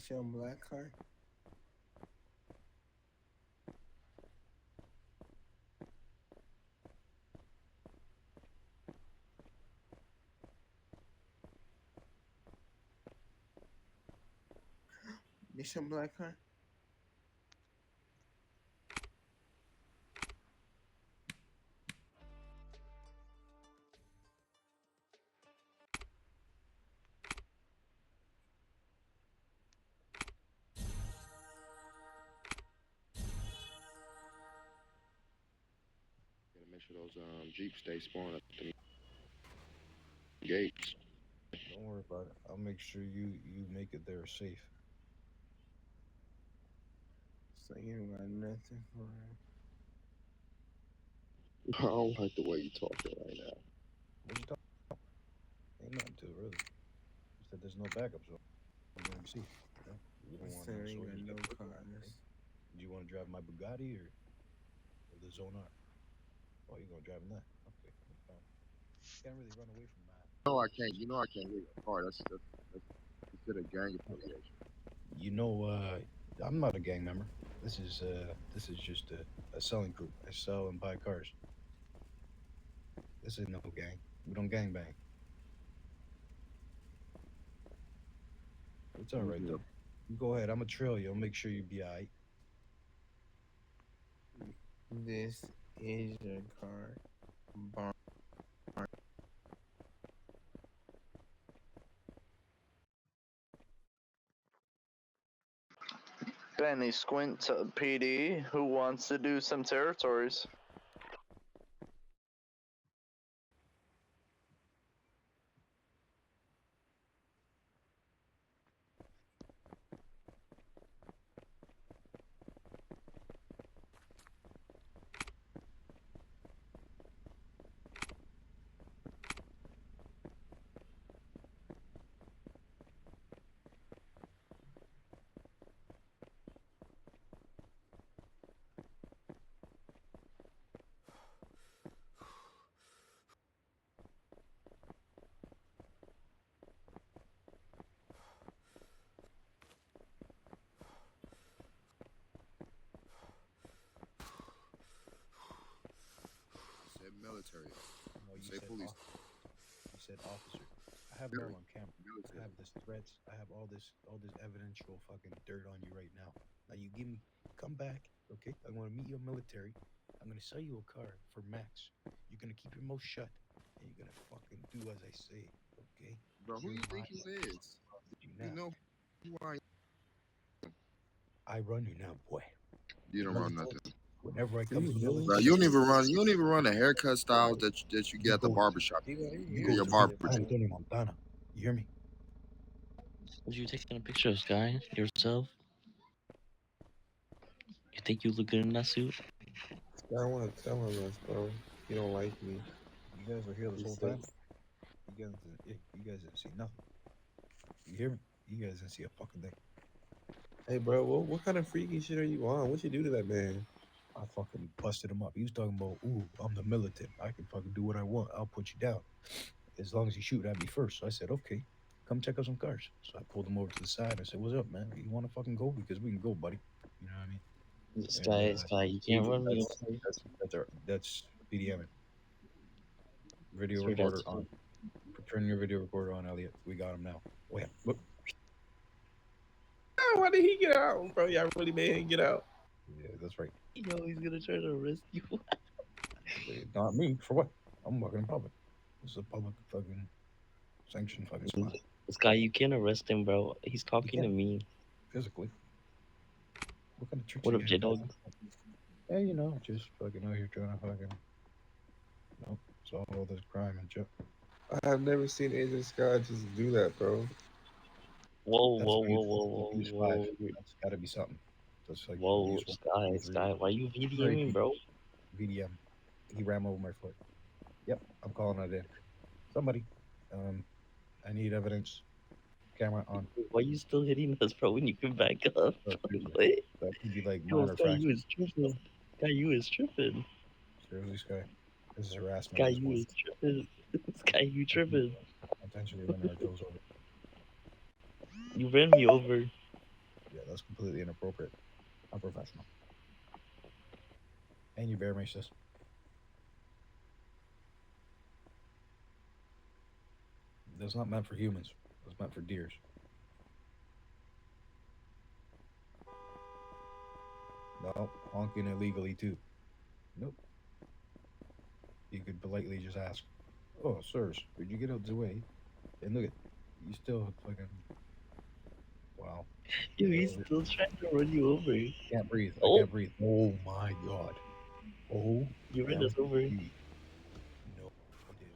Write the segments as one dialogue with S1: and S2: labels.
S1: your black car? This your black car?
S2: Gotta make sure those Jeeps stay spawned at the gates.
S3: Don't worry about it. I'll make sure you make it there safe.
S1: So you ain't got nothing for her.
S2: I don't like the way you talking right now.
S3: What you talking? Ain't nothing to it really. You said there's no backup, so I'm going to see. You, know? You don't want
S1: So
S3: no
S1: you ain't
S3: soldiers
S1: got no
S3: get killed or
S1: cars.
S3: anything. Do you want to drive my Bugatti or the Zone R? Oh, you're gonna drive in that? Okay, no problem. Can't really run away from that.
S2: No, I can't. You know I can't leave a car. That's considered gang affiliation.
S3: You know, I'm not a gang member. This is just a selling crew. I sell and buy cars. This is no gang. We don't gang bang. It's all right
S2: Yeah.
S3: though. You go ahead. I'm a trail you. I'll make sure you be alright.
S1: This is your car. Barn.
S4: Benny Squint PD, who wants to do some territories?
S2: Said military.
S3: No, you
S2: Say
S3: said
S2: police.
S3: You said officer. I have it all on camera. I
S2: Military.
S3: have this threats. I have all this evidential fucking dirt on you right now. Now you give me come back, okay? I'm gonna meet your military. I'm gonna sell you a car for max. You're gonna keep your mouth shut and you're gonna fucking do as I say, okay?
S2: Bro, who
S3: You're
S2: you think
S3: my
S2: you is?
S3: you
S2: You
S3: now.
S2: know who I am.
S3: I run you now, boy.
S2: You don't run
S3: Whenever
S2: nothing.
S3: whenever I
S1: Are
S3: come
S1: you
S3: to the
S1: really?
S2: Bro,
S3: military,
S2: you don't even run the haircut styles that you get
S3: you
S2: at the
S3: go
S2: barbershop.
S3: you
S2: You
S3: go
S2: get your
S3: to
S2: barber.
S3: meet Anthony Montana. You hear me?
S5: Was you taking a picture of Sky yourself? You think you look good in that suit?
S1: I want to tell him this, bro. You don't like me.
S3: You guys were here this
S1: He
S3: whole
S1: said,
S3: time. You guys didn't see nothing. You hear me? You guys didn't see a fucking thing.
S1: hey, bro, what kind of freaky shit are you on? What you do to that man?
S3: I fucking busted him up. He was talking about, ooh, I'm the militant. I can fucking do what I want. I'll put you down as long as you shoot at me first. So I said, okay, come check out some cars. So I pulled him over to the side. I said, what's up, man? You want to fucking go? Because we can go, buddy. You know what I mean? And
S5: Sky, you can't run me over.
S3: that's BDM. Video
S5: Sir,
S3: recorder
S5: that's
S3: on. Turn your video recorder on, Elliot. We got him now. Wait, look.
S1: Oh, why did he get out, bro? Y'all really made him get out.
S3: Yeah, that's right.
S5: you know he's gonna try to arrest you.
S3: Not me. For what? I'm working in public. This is a public fucking sanctioned fucking spot.
S5: Sky, you can't arrest him, bro. He's talking to
S3: can't.
S5: me.
S3: Physically. What kind of tricks
S5: What
S3: you
S5: up,
S3: got?
S5: J Dog?
S3: Yeah, you know, just fucking out here trying to fucking, you know, solve all this crime and shit.
S1: I have never seen Agent Scott just do that, bro.
S5: Whoa,
S3: That's
S5: whoa,
S3: how you
S5: whoa, whoa,
S3: fucking
S5: whoa,
S3: abuse five.
S5: whoa,
S3: That's got to be something. That's like
S5: whoa,
S3: abuse one,
S5: Sky,
S3: two, three.
S5: Sky. Why you
S3: Sorry,
S5: VDMing, bro?
S3: VDM. He ran over my foot. Yep, I'm calling it in. Somebody. I need evidence. Camera on.
S5: Why you still hitting us, bro? When you can back up,
S3: Seriously.
S5: what?
S3: That could be like
S5: Yo,
S3: minor
S5: Sky, you
S3: fractures.
S5: is tripping. Sky, you is tripping.
S3: Seriously, Sky. This is harassment
S5: Sky,
S3: at this
S5: you
S3: point.
S5: is tripping. Sky, you tripping.
S3: Intentionally running our toes over.
S5: You ran me over.
S3: That's completely inappropriate, unprofessional. And you're very racist. That's not meant for humans. That's meant for deers. No, honking illegally too. Nope. You could politely just ask, "Oh, sirs, would you get out of the way?" And look at you still fucking wow.
S5: Yo, he's still trying to run you over.
S3: Can't breathe. I
S5: Oh,
S3: can't breathe. Oh my god. Oh,
S5: you ran us over.
S3: no, you didn't.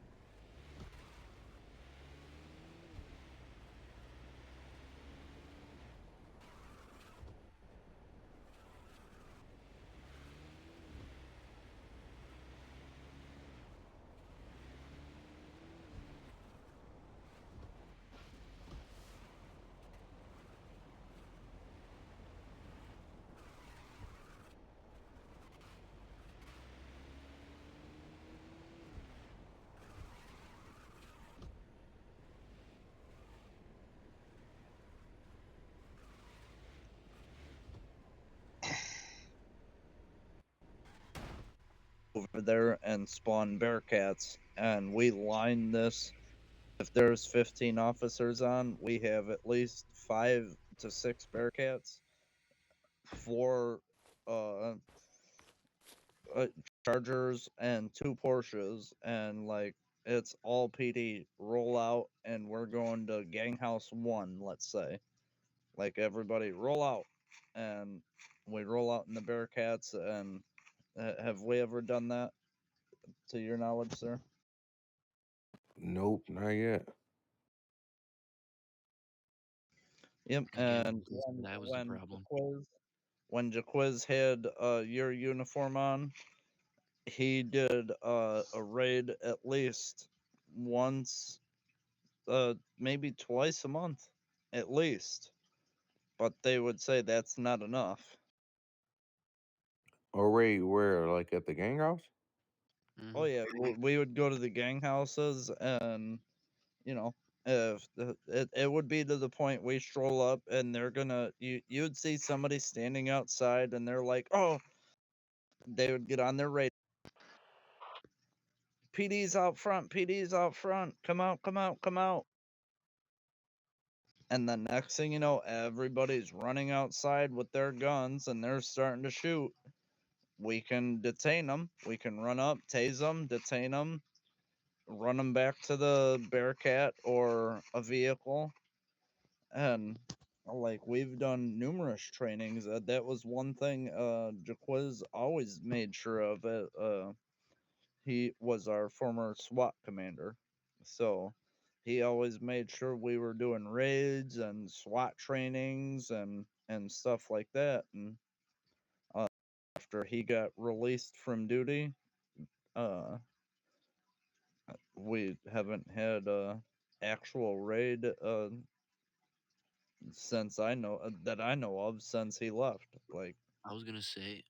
S6: Over there and spawn bearcats, and we line this. If there's 15 officers on, we have at least 5 to 6 bearcats, 4 uh, uh Chargers, and 2 Porsches, and like it's all PD roll out, and we're going to Gang House 1, let's say. Like everybody roll out, and we roll out in the bearcats. And have we ever done that to your knowledge, sir?
S1: Nope, not yet.
S6: Yep,
S5: Again,
S6: and
S5: that was the problem.
S6: When Jaquiz had your uniform on, he did a raid at least once, maybe twice a month, at least. But they would say that's not enough.
S1: Or wait, where? Like at the gang house?
S6: Oh yeah, we would go to the gang houses, and you know, if it would be to the point we stroll up and they're gonna you'd see somebody standing outside and they're like, oh, they would get on their radio. PD's out front, PD's out front, come out, come out, come out. And the next thing you know, everybody's running outside with their guns and they're starting to shoot. We can detain them. We can run up, tase them, detain them, run them back to the Bearcat or a vehicle. And like we've done numerous trainings. That was one thing Jaquiz always made sure of it. He was our former SWAT commander, so he always made sure we were doing raids and SWAT trainings and stuff like that. And uh, after he got released from duty, uh, we haven't had a actual raid since I know of since he left. Like,
S5: I was gonna say,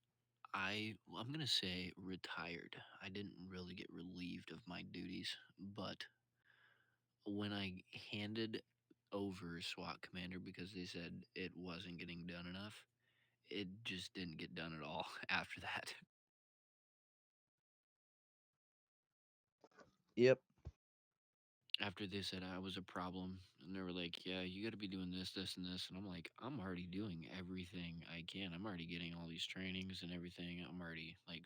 S5: I'm gonna say retired. I didn't really get relieved of my duties, but when I handed over SWAT commander because they said it wasn't getting done enough, it just didn't get done at all after that.
S6: yep.
S5: After they said I was a problem, and they were like, "Yeah, you got to be doing this, this, and this," and I'm like, "I'm already doing everything I can. I'm already getting all these trainings and everything. I'm already like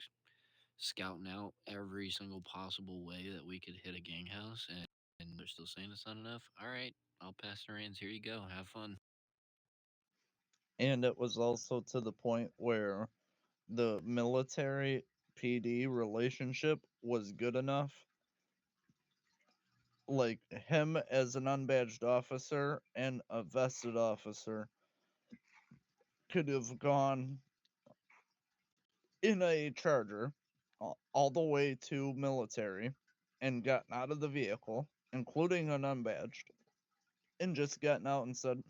S5: scouting out every single possible way that we could hit a gang house, and they're still saying it's not enough. All right, I'll pass the reins. Here you go. Have fun."
S6: And it was also to the point where the military PD relationship was good enough. Like him as an unbadged officer and a vested officer could have gone in a charger all the way to military and gotten out of the vehicle, including an unbadged, and just gotten out and said,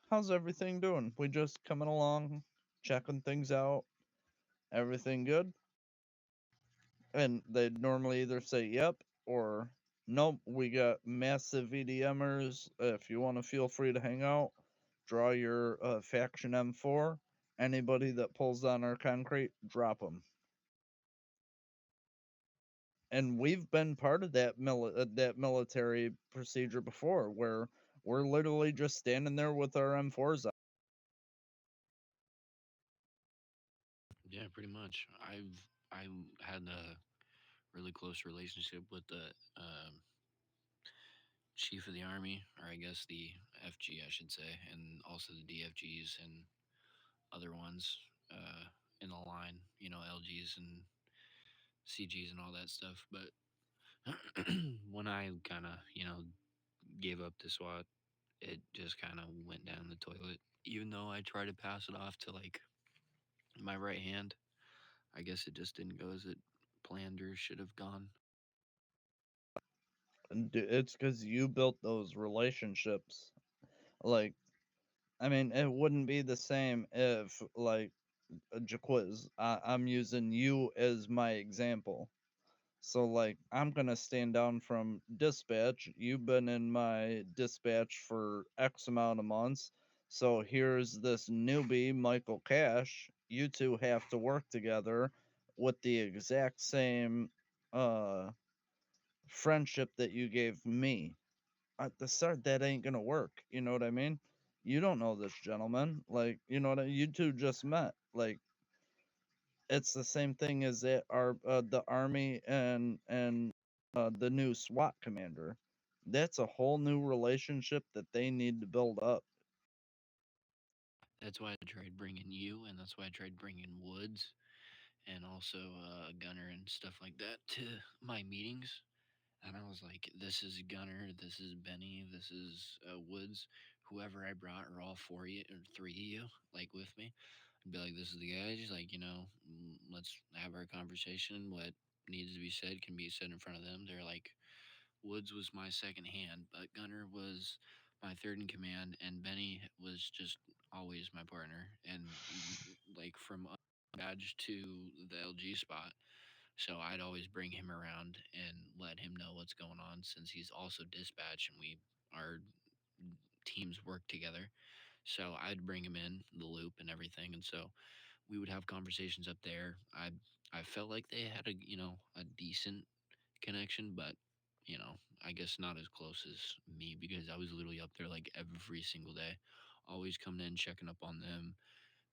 S6: how's everything doing? We just coming along, checking things out. Everything good? And they'd normally either say yep or nope, we got massive VDMers. If you want to feel free to hang out. draw your faction M4. Anybody that pulls on our concrete, drop them. And we've been part of that that military procedure before, where we're literally just standing there with our M4s out.
S5: Yeah, pretty much. I had a really close relationship with the chief of the army, or I guess the FG, I should say, and also the DFGs and other ones in the line, LGs and CGs and all that stuff. But when I kind of, gave up the SWAT, it just kind of went down the toilet. Even though I tried to pass it off to like my right hand, I guess it just didn't go as it planned or should have gone.
S6: And it's because you built those relationships. Like, I mean, it wouldn't be the same if, like, Jaquiz, I'm using you as my example. So, like, I'm gonna stand down from dispatch. You've been in my dispatch for X amount of months. So here's this newbie, Michael Cash. You two have to work together with the exact same uh friendship that you gave me. At the start, that ain't gonna work. You know what I mean? You don't know this gentleman. Like, you know what you two just met. Like, it's the same thing as it are the army and the new SWAT commander. That's a whole new relationship that they need to build up.
S5: That's why I tried bringing you, and that's why I tried bringing Woods and also Gunner and stuff like that to my meetings. And I was like, this is Gunner, this is Benny, this is Woods. Whoever I brought, or all four of you, or three of you, like with me. I'd be like, this is the guys. Like, let's have our conversation. What needs to be said can be said in front of them. They're like, Woods was my second hand, but Gunner was my third in command, and Benny was just always my partner. And like from badge to the LG spot, so I'd always bring him around and let him know what's going on, since he's also dispatch and our teams work together. So I'd bring him in the loop and everything, and so we would have conversations up there. I felt like they had a decent connection, but I guess not as close as me, because I was literally up there like every single day, always coming in, checking up on them,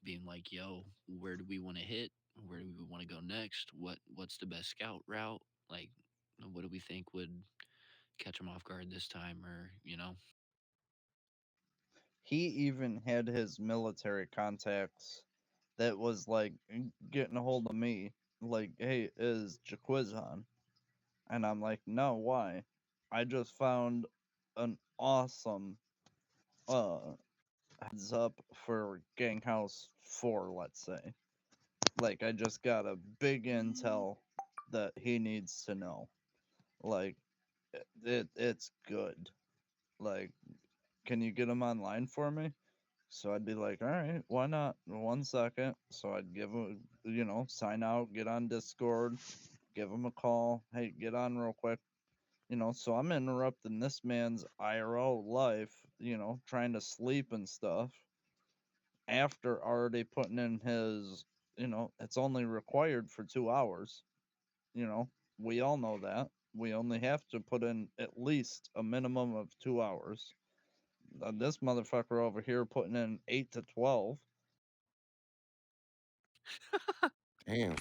S5: being like, "Yo, where do we want to hit? Where do we want to go next? What's the best scout route? Like, what do we think would catch them off guard this time?" Or
S6: He even had his military contacts that was like getting a hold of me, like, "Hey, is Jaquiz on?" And I'm like, "No, why?" I just found an awesome uh heads up for Gang House 4, let's say. Like, I just got a big intel that he needs to know. Like, it's good. Like, can you get him online for me? So I'd be like, all right, why not? 1 second. So I'd give him, sign out, get on Discord, give him a call. Hey, get on real quick. So I'm interrupting this man's IRL life, trying to sleep and stuff after already putting in his, it's only required for 2 hours. You know, we all know that. We only have to put in at least a minimum of 2 hours. This motherfucker over here putting in 8 to 12.
S1: Damn.